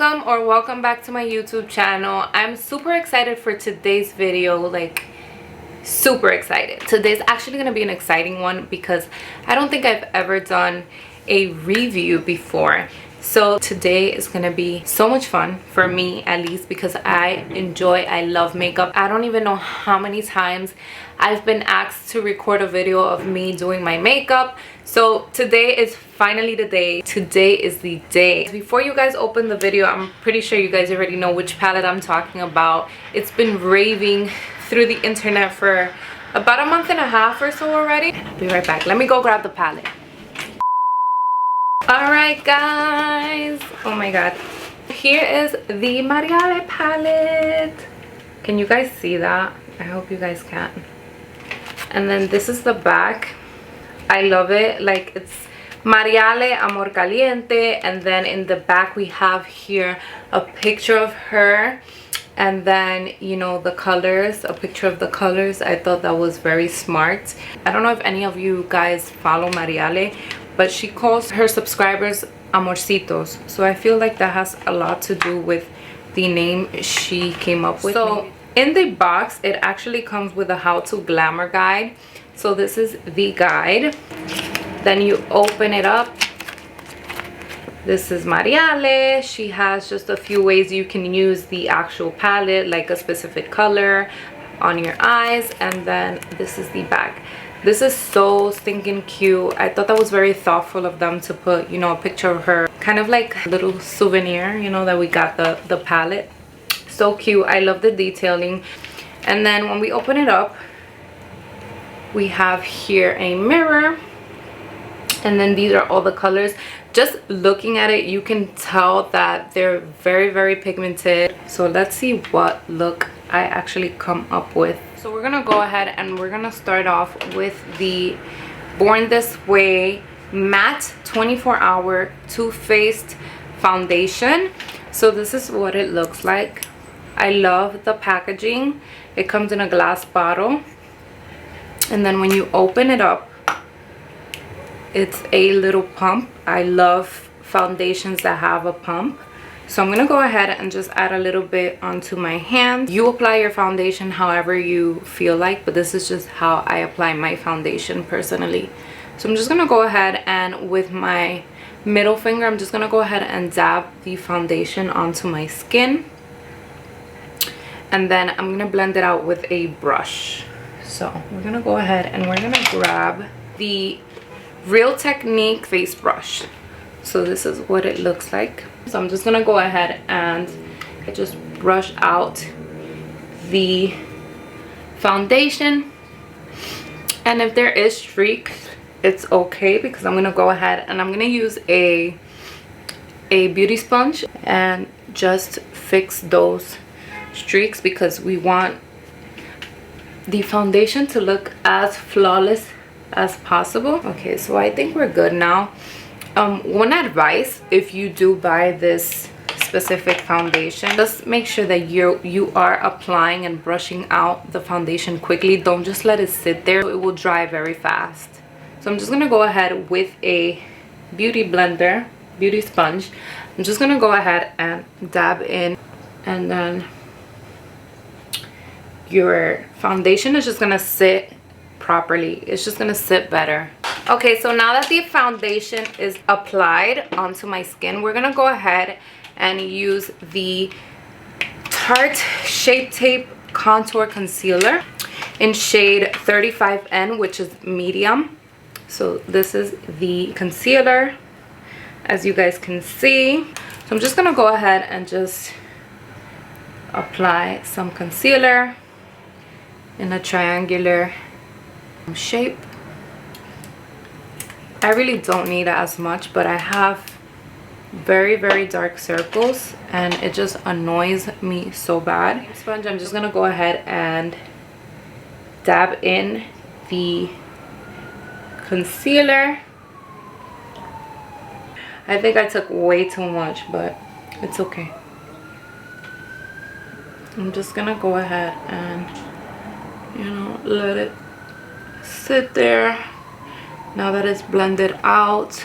welcome back to my YouTube channel. I'm super excited for today's video, like super excited. Today's actually gonna be an exciting one because I don't think I've ever done a review before. So today is gonna be so much fun for me, at least, because I love makeup. I don't even know how many times I've been asked to record a video of me doing my makeup. So today is finally the day. Today is the day. Before you guys open the video, I'm pretty sure you guys already know which palette I'm talking about. It's been raving through the internet for about a month and a half or so already. I'll be right back. Let me go grab the palette. Alright guys, oh my god, here is the Mariale palette. Can you guys see that? I hope you guys can. And then this is the back. I love it. Like, it's Mariale, Amor, Caliente, and then in the back we have here a picture of her, and then, you know, the colors, a picture of the colors. I thought that was very smart. I don't know if any of you guys follow Mariale, but she calls her subscribers amorcitos, so I feel like that has a lot to do with the name she came up with. So in the box it actually comes with a how to glamour guide. So this is the guide. Then you open it up. This is Mariale. She has just a few ways you can use the actual palette, like a specific color on your eyes, and then this is the back. This is so stinking cute. I thought that was very thoughtful of them to put, you know, a picture of her, kind of like a little souvenir, you know, that we got the palette. So cute. I love the detailing. And then when we open it up, we have here a mirror, and then these are all the colors. Just looking at it, you can tell that they're very, very pigmented. So let's see what look I actually come up with. So we're gonna go ahead and we're gonna start off with the Born This Way matte 24-hour Too Faced foundation. So this is what it looks like. I love the packaging. It comes in a glass bottle, and then when you open it up, it's a little pump. I love foundations that have a pump. So I'm gonna go ahead and just add a little bit onto my hand. You apply your foundation however you feel like, but this is just how I apply my foundation personally. So I'm just gonna go ahead and with my middle finger, I'm just gonna go ahead and dab the foundation onto my skin. And then I'm gonna blend it out with a brush. So we're gonna go ahead and we're gonna grab the Real Technique face brush. So this is what it looks like. So I'm just gonna go ahead and just brush out the foundation, and if there is streaks, it's okay, because I'm gonna go ahead and I'm gonna use a beauty sponge and just fix those streaks, because we want the foundation to look as flawless as possible. Okay, so I think we're good now. One advice, if you do buy this specific foundation, just make sure that you are applying and brushing out the foundation quickly. Don't just let it sit there. It will dry very fast. So I'm just gonna go ahead with a beauty blender, beauty sponge. I'm just gonna go ahead and dab in, and then your foundation is just gonna sit properly. It's just gonna sit better. Okay, so now that the foundation is applied onto my skin, we're gonna go ahead and use the Tarte Shape Tape Contour Concealer in shade 35N, which is medium. So this is the concealer, as you guys can see. So I'm just gonna go ahead and just apply some concealer in a triangular shape. I really don't need as much, but I have very, very dark circles and it just annoys me so bad. Sponge, I'm just gonna go ahead and dab in the concealer. I think I took way too much, but it's okay. I'm just gonna go ahead and, you know, let it sit there. Now that it's blended out,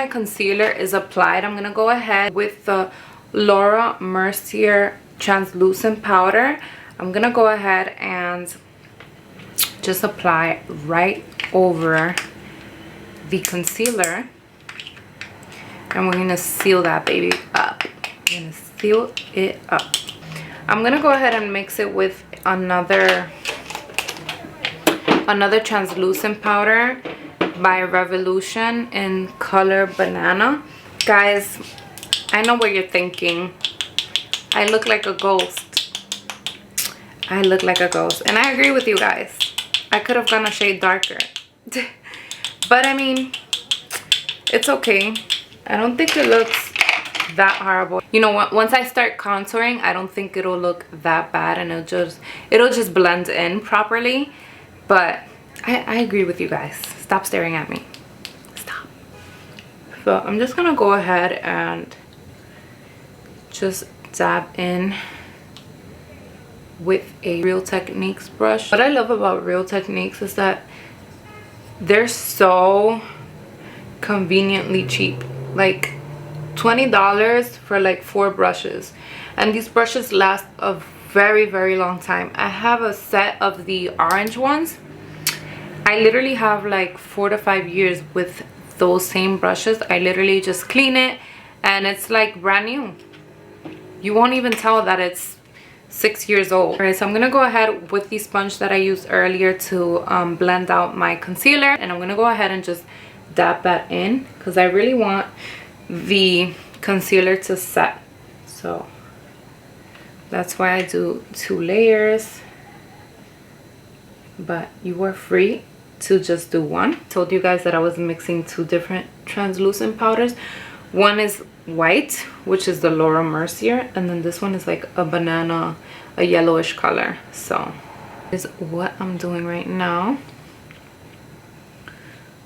my concealer is applied, I'm gonna go ahead with the Laura Mercier translucent powder. I'm gonna go ahead and just apply right over the concealer, and we're gonna seal that baby up. We're gonna seal it up. I'm gonna go ahead and mix it with another translucent powder by Revolution in color Banana. Guys, I know what you're thinking. I look like a ghost. I look like a ghost, and I agree with you guys. I could have gone a shade darker. But I mean, it's okay. I don't think it looks that horrible. You know what, once I start contouring, I don't think it'll look that bad, and it'll just blend in properly. But I agree with you guys. Stop staring at me. Stop. So I'm just gonna go ahead and just dab in with a Real Techniques brush. What I love about Real Techniques is that they're so conveniently cheap. Like $20 for like 4 brushes, and these brushes last a very, very long time. I have a set of the orange ones. I literally have like 4 to 5 years with those same brushes. I literally just clean it and it's like brand new. You won't even tell that it's 6 years old. Alright, so I'm gonna go ahead with the sponge that I used earlier to blend out my concealer, and I'm gonna go ahead and just dab that in because I really want the concealer to set. So that's why I do 2 layers, but you are free to just do 1. Told you guys that I was mixing 2 different translucent powders. One is white, which is the Laura Mercier, and then this one is like a banana, a yellowish color. So is what I'm doing right now.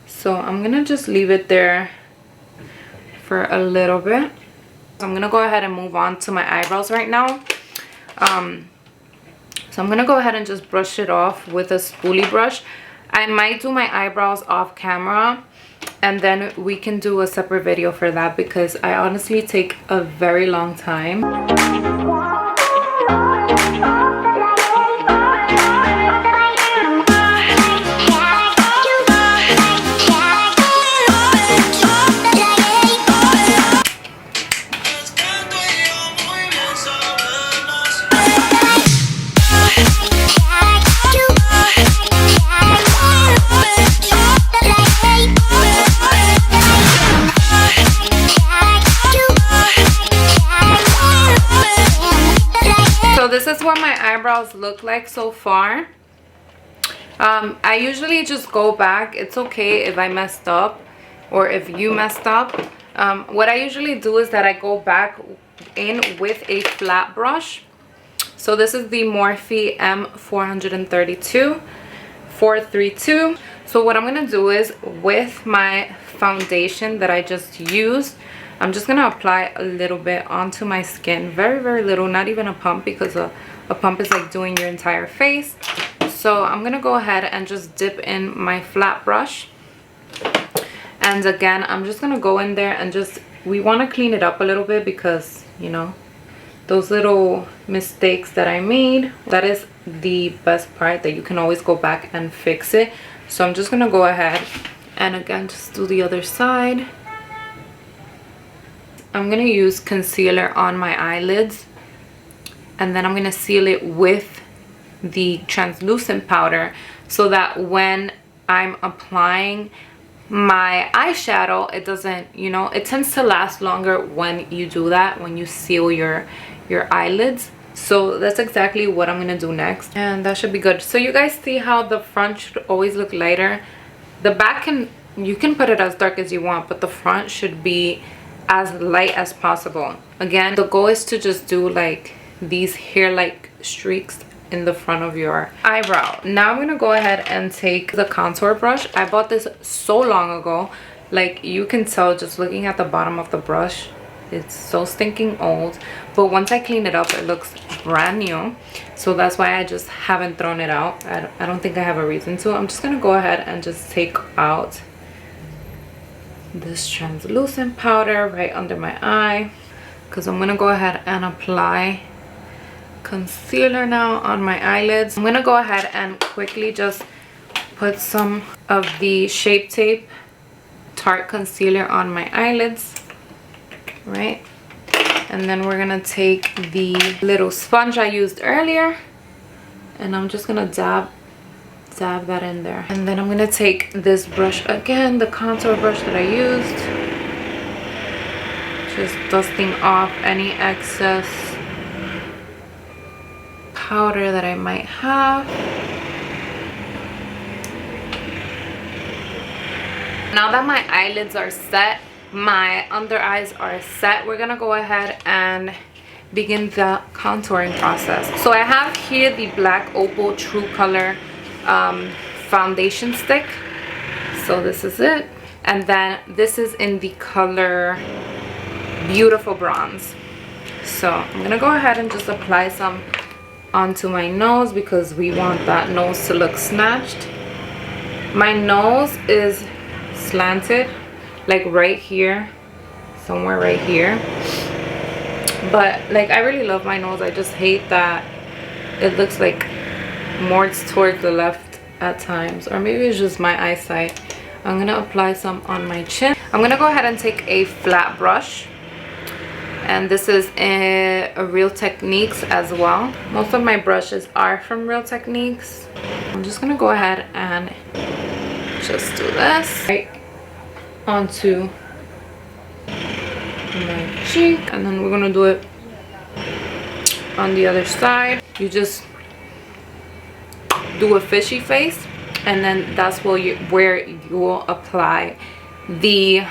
So I'm gonna just leave it there for a little bit. So I'm gonna go ahead and move on to my eyebrows right now. So I'm gonna go ahead and just brush it off with a spoolie brush. I might do my eyebrows off camera, and then we can do a separate video for that because I honestly take a very long time. So this is what my eyebrows look like so far. I usually just go back. It's okay if I messed up or if you messed up. What I usually do is that I go back in with a flat brush. So this is the Morphe M432 432. So what I'm gonna do is, with my foundation that I just used, I'm just gonna apply a little bit onto my skin. Very, very little, not even a pump, because a pump is like doing your entire face. So I'm gonna go ahead and just dip in my flat brush. And again, I'm just gonna go in there and just, we wanna clean it up a little bit because, you know, those little mistakes that I made, that is the best part, that you can always go back and fix it. So I'm just gonna go ahead and again just do the other side. I'm gonna use concealer on my eyelids, and then I'm gonna seal it with the translucent powder so that when I'm applying my eyeshadow, it doesn't, you know, it tends to last longer when you do that, when you seal your eyelids. So that's exactly what I'm gonna do next, and that should be good. So you guys see how the front should always look lighter. The back you can put it as dark as you want, but the front should be as light as possible. Again, the goal is to just do like these hair-like streaks in the front of your eyebrow. Now I'm gonna go ahead and take the contour brush. I bought this so long ago. Like, you can tell just looking at the bottom of the brush, it's so stinking old, but once I clean it up, it looks brand new. So that's why I just haven't thrown it out. I don't think I have a reason to. I'm just gonna go ahead and just take out this translucent powder right under my eye, because I'm gonna go ahead and apply concealer now on my eyelids. I'm gonna go ahead and quickly just put some of the Shape Tape Tarte concealer on my eyelids, right? And then we're gonna take the little sponge I used earlier, and I'm just gonna dab that in there. And then I'm gonna take this brush again, the contour brush that I used, just dusting off any excess powder that I might have. Now that my eyelids are set, my under eyes are set, we're gonna go ahead and begin the contouring process. So I have here the Black Opal True Color foundation stick. So this is it. And then this is in the color Beautiful Bronze. So I'm gonna go ahead and just apply some onto my nose because we want that nose to look snatched. My nose is slanted, like right here, somewhere right here. But like, I really love my nose. I just hate that it looks like more towards the left at times, or maybe it's just my eyesight. I'm gonna apply some on my chin. I'm gonna go ahead and take a flat brush, and this is a Real Techniques as well. Most of my brushes are from Real Techniques. I'm just gonna go ahead and just do this right onto my cheek, and then we're gonna do it on the other side. You just do a fishy face, and then that's where you will apply the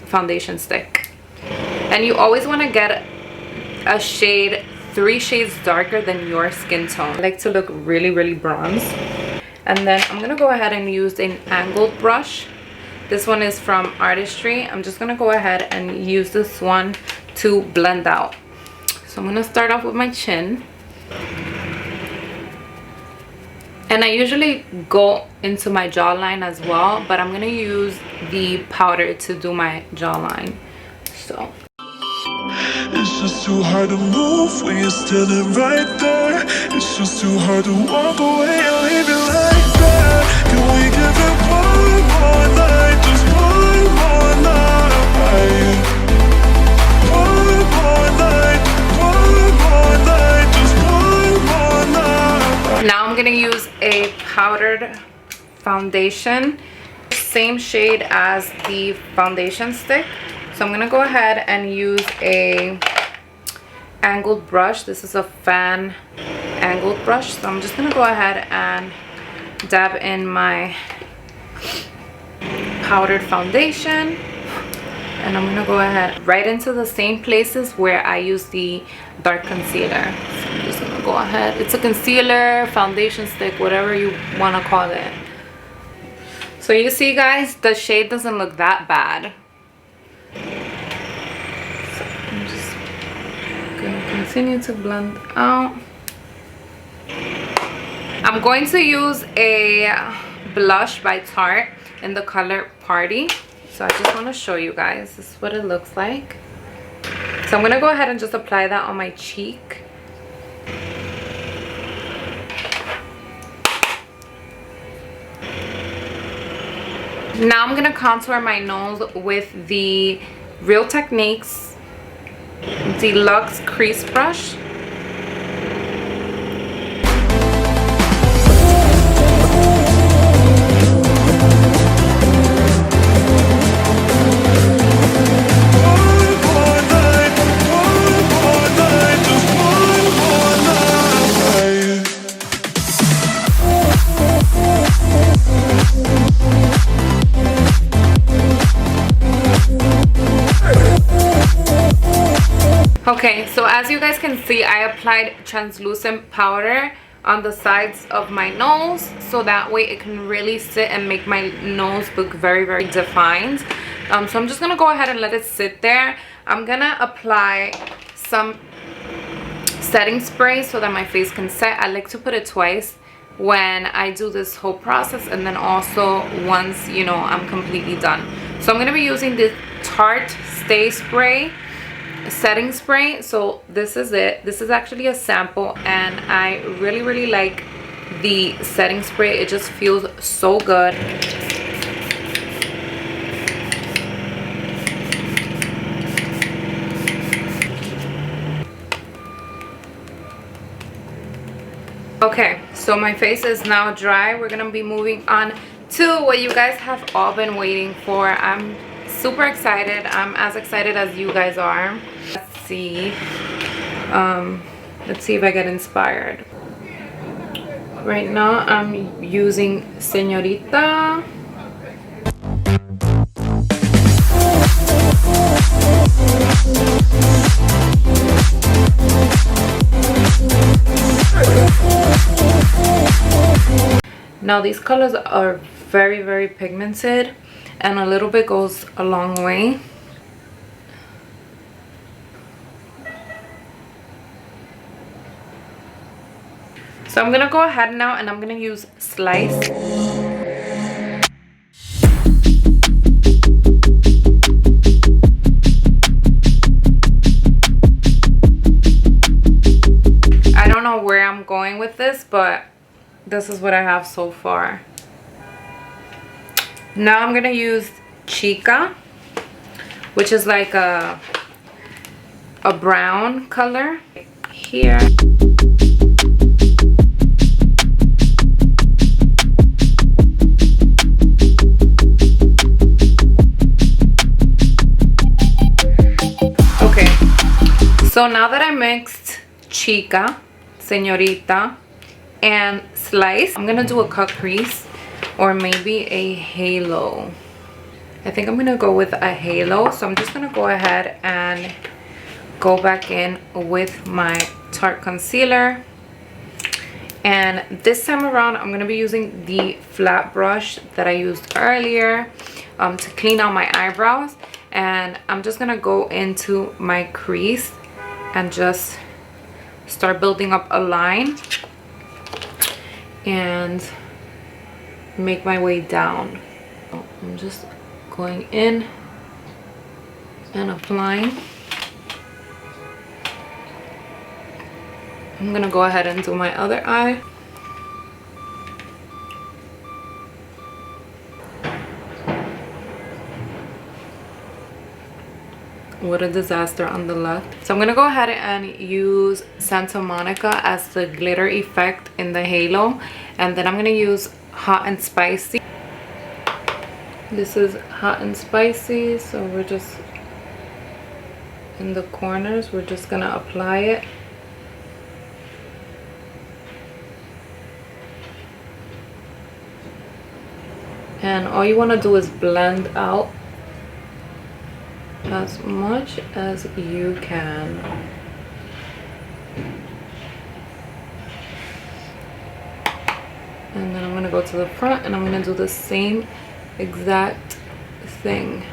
foundation stick. And you always want to get a shade 3 shades darker than your skin tone. I like to look really, really bronze. And then I'm gonna go ahead and use an angled brush. This one is from Artistry. I'm just gonna go ahead and use this one to blend out. So I'm gonna start off with my chin. And I usually go into my jawline as well, but I'm gonna use the powder to do my jawline. So it's just too hard to move when you're standing right there. It's just too hard to walk away and leave it like that. Can we give it one more night? Just one more night. One more night. One more night. Just one more night. now I'm gonna use a powdered foundation, same shade as the foundation stick. So I'm gonna go ahead and use a angled brush. This is a fan angled brush. So I'm just gonna go ahead and dab in my powdered foundation, and I'm gonna go ahead right into the same places where I use the dark concealer. So I'm just gonna go ahead. It's a concealer, foundation stick, whatever you want to call it. So you see, guys, the shade doesn't look that bad. So I'm just gonna continue to blend out. I'm going to use a blush by Tarte in the color Party. So I just want to show you guys, this is what it looks like. So I'm gonna go ahead and just apply that on my cheek. Now I'm gonna contour my nose with the Real Techniques Deluxe Crease Brush. Okay, so as you guys can see, I applied translucent powder on the sides of my nose, so that way it can really sit and make my nose look very, very defined. So I'm just gonna go ahead and let it sit there. I'm gonna apply some setting spray so that my face can set. I like to put it twice when I do this whole process, and then also once, you know, I'm completely done. So So I'm gonna be using this Tarte Stay Spray setting spray. So this is it. This is actually a sample, and I really like the setting spray. It just feels so good. Okay, so my face is now dry. We're gonna be moving on to what you guys have all been waiting for. I'm super excited. I'm as excited as you guys are. Let's see if I get inspired. Right now I'm using Señorita. Now these colors are very pigmented, and a little bit goes a long way. So I'm gonna go ahead now and I'm gonna use Slice. I don't know where I'm going with this, but this is what I have so far. Now I'm gonna use Chica, which is like a brown color here. Okay, so now that I mixed Chica, Señorita, and Slice, I'm gonna do a cut crease or maybe a halo. I think I'm gonna go with a halo. So I'm just gonna go ahead and go back in with my Tarte concealer, and this time around I'm gonna be using the flat brush that I used earlier to clean out my eyebrows, and I'm just gonna go into my crease and just start building up a line and make my way down. I'm just going in and applying. I'm gonna go ahead and do my other eye. What a disaster on the left. So I'm gonna go ahead and use Santa Monica as the glitter effect in the halo, and then I'm gonna use Hot and Spicy. This is Hot and Spicy, so we're just in the corners, we're just gonna apply it. And all you want to do is blend out as much as you can. And then I'm going to go to the front and I'm going to do the same exact thing.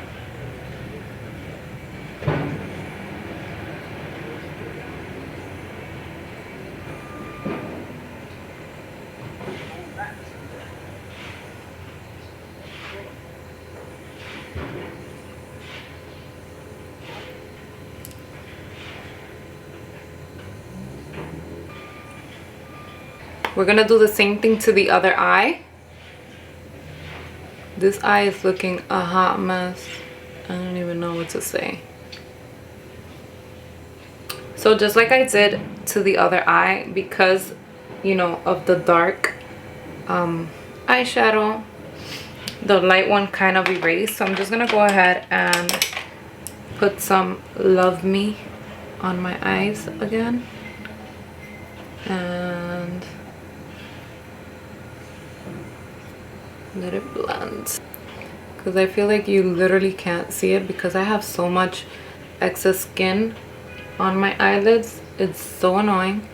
We're gonna do the same thing to the other eye. This eye is looking a hot mess. I don't even know what to say. So just like I did to the other eye, because you know of the dark eyeshadow, the light one kind of erased. So I'm just gonna go ahead and put some Love Me on my eyes again, and let it blend, because I feel like you literally can't see it because I have so much excess skin on my eyelids. It's so annoying.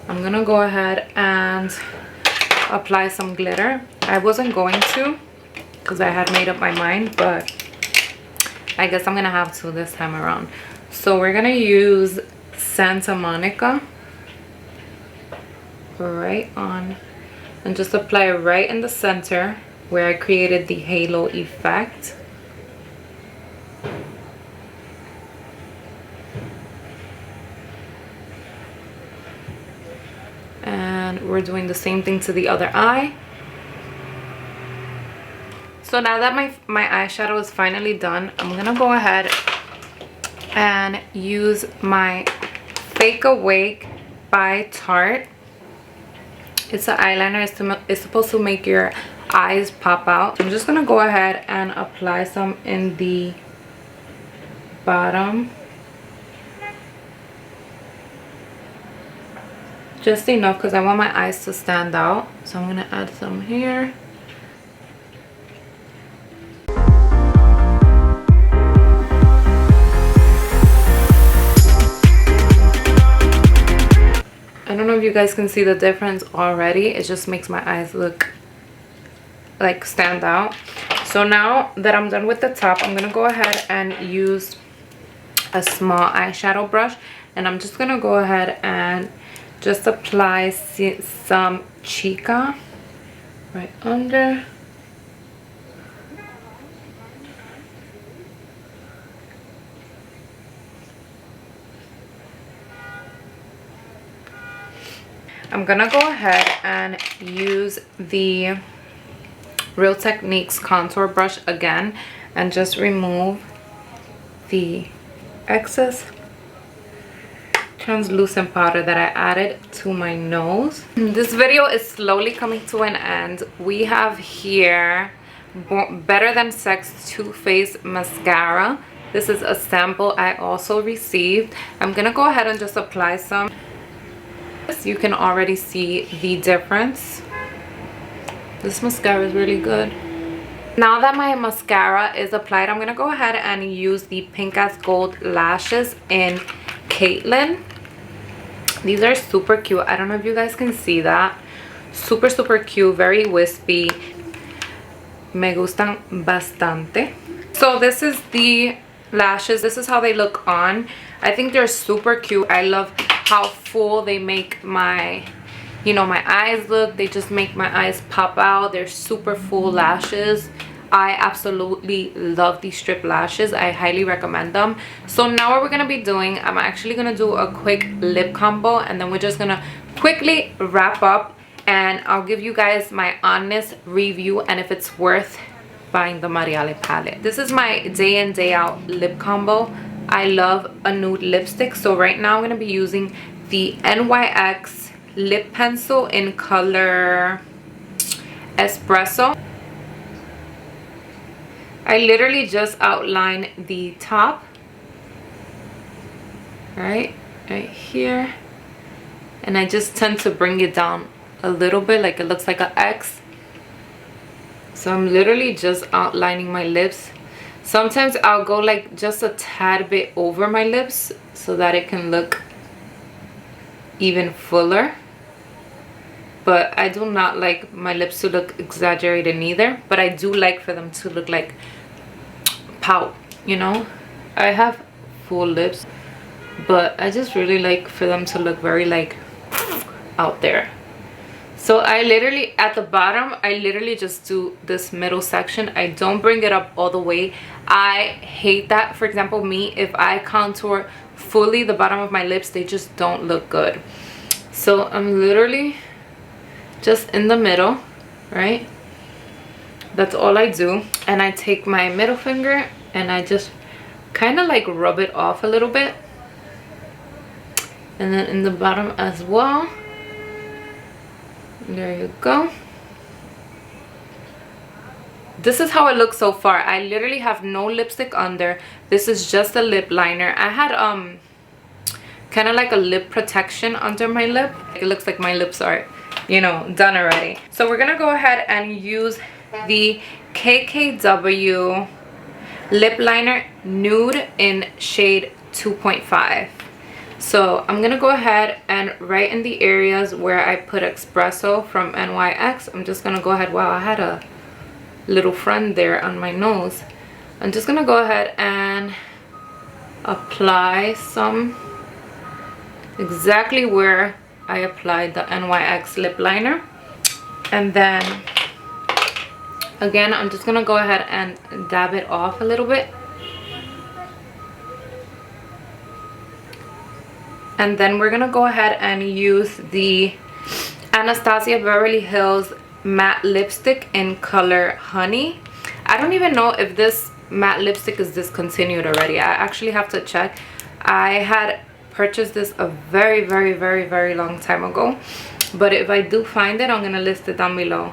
I'm gonna go ahead and apply some glitter. I wasn't going to because I had made up my mind, but I guess I'm gonna have to this time around. So we're gonna use Santa Monica right on and just apply it right in the center where I created the halo effect. then we're doing the same thing to the other eye. So now that my eyeshadow is finally done, I'm gonna go ahead and use my Fake Awake by Tarte. It's an eyeliner. It's supposed to make your eyes pop out. So I'm just gonna go ahead and apply some in the bottom, just enough because I want my eyes to stand out. So I'm gonna add some here. I don't know if you guys can see the difference already. It just makes my eyes look like stand out. So now that I'm done with the top, I'm gonna go ahead and use a small eyeshadow brush, and I'm just gonna go ahead and just apply some Chica right under. I'm gonna go ahead and use the Real Techniques contour brush again and just remove the excess translucent powder that I added to my nose. This video is slowly coming to an end. We have here Better Than Sex Too Faced mascara. This is a sample I also received. I'm gonna go ahead and just apply some. You can already see the difference. This mascara is really good. Now that my mascara is applied, I'm gonna go ahead and use the Pink as Gold lashes in Caitlyn. These are super cute. I don't know if you guys can see that. Super cute, very wispy. Me gustan bastante. So this is the lashes. This is how they look on. I think they're super cute. I love how full they make my, you know, my eyes look. They just make my eyes pop out. They're super full lashes. I absolutely love these strip lashes. I highly recommend them. So now what we're gonna be doing, I'm actually gonna do a quick lip combo, and then we're just gonna quickly wrap up, and I'll give you guys my honest review and if it's worth buying the Mariale palette. This is my day in day out lip combo. I love a nude lipstick, so right now I'm going to be using the NYX lip pencil in color Espresso. I literally just outline the top right here, and I just tend to bring it down a little bit, like it looks like an X. So I'm literally just outlining my lips. Sometimes I'll go like just a tad bit over my lips so that it can look even fuller. But I do not like my lips to look exaggerated neither. But I do like for them to look like pout, you know. I have full lips, but I just really like for them to look very like out there. So I literally, at the bottom, I literally just do this middle section. I don't bring it up all the way. I hate that. For example, me, if I contour fully the bottom of my lips, they just don't look good. So I'm literally just in the middle, right? That's all I do. And I take my middle finger and I just kind of like rub it off a little bit. And then in the bottom as well. There you go. This is how it looks so far. I literally have no lipstick under. This is just a lip liner. I had kind of like a lip protection under my lip. It looks like my lips are, you know, done already. So we're gonna go ahead and use the KKW lip liner nude in shade 2.5. So I'm gonna go ahead and right in the areas where I put Espresso from NYX, I'm just gonna go ahead. Wow, I had a little friend there on my nose. I'm just gonna go ahead and apply some exactly where I applied the NYX lip liner. And then again, I'm just gonna go ahead and dab it off a little bit. And then we're gonna go ahead and use the Anastasia Beverly Hills matte lipstick in color Honey. I don't even know if this matte lipstick is discontinued already. I actually have to check. I had purchased this a very long time ago, but if I do find it, I'm gonna list it down below.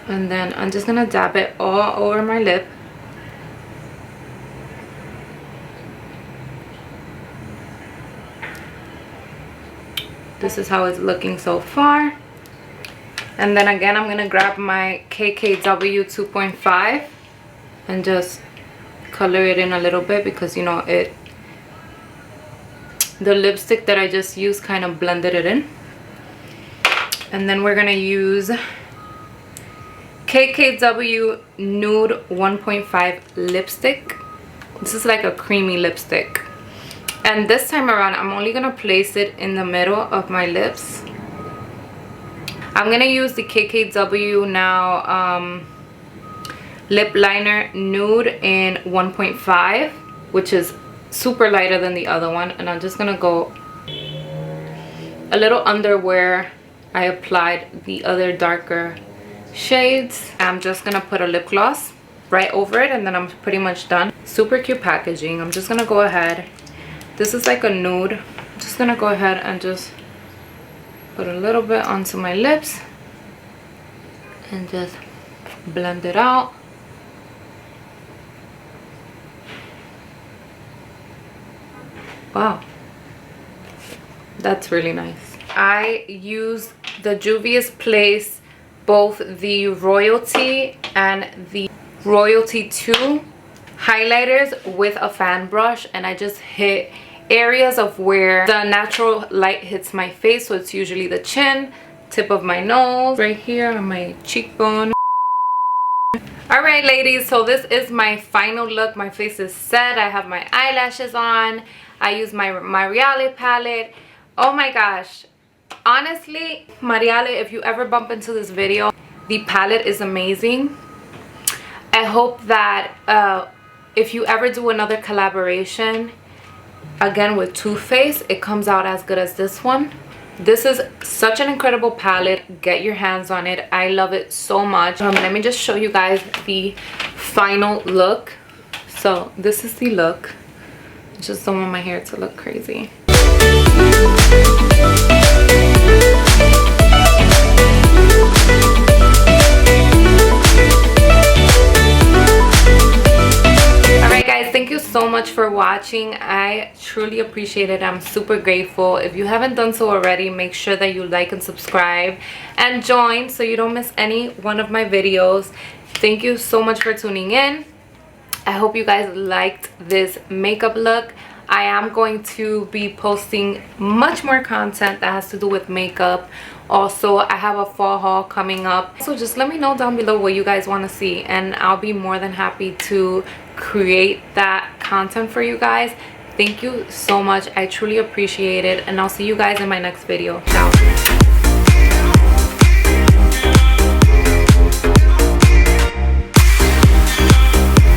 And then I'm just gonna dab it all over my lip. This is how it's looking so far. And then again, I'm gonna grab my KKW 2.5 and just color it in a little bit, because you know the lipstick that I just used kind of blended it in. And then we're gonna use KKW Nude 1.5 lipstick. This is like a creamy lipstick. And this time around, I'm only gonna place it in the middle of my lips. I'm gonna use the KKW now lip liner Nude in 1.5, which is super lighter than the other one. And I'm just gonna go a little under where I applied the other darker shades. I'm just gonna put a lip gloss right over it, and then I'm pretty much done. Super cute packaging. I'm just gonna go ahead. This is like a nude. I'm just gonna go ahead and just put a little bit onto my lips and just blend it out. Wow, that's really nice. I use the Juvia's Place, both the Royalty and the Royalty 2 highlighters with a fan brush, and I just hit areas of where the natural light hits my face. So it's usually the chin, tip of my nose, right here on my cheekbone. All right, ladies, so this is my final look. My face is set. I have my eyelashes on. I use my Mariale palette. Oh my gosh, honestly, Mariale, if you ever bump into this video, the palette is amazing. I hope that if you ever do another collaboration again with Too Faced, it comes out as good as this one. This is such an incredible palette. Get your hands on it. I love it so much. Let me just show you guys the final look. So this is the look. Just don't want my hair to look crazy. Thank you so much for watching. I truly appreciate it. I'm super grateful. If you haven't done so already, make sure that you like and subscribe and join so you don't miss any one of my videos. Thank you so much for tuning in. I hope you guys liked this makeup look. I am going to be posting much more content that has to do with makeup. Also, I have a fall haul coming up, so just let me know down below what you guys want to see, and I'll be more than happy to create that content for you guys. Thank you so much. I truly appreciate it, and I'll see you guys in my next video. Ciao.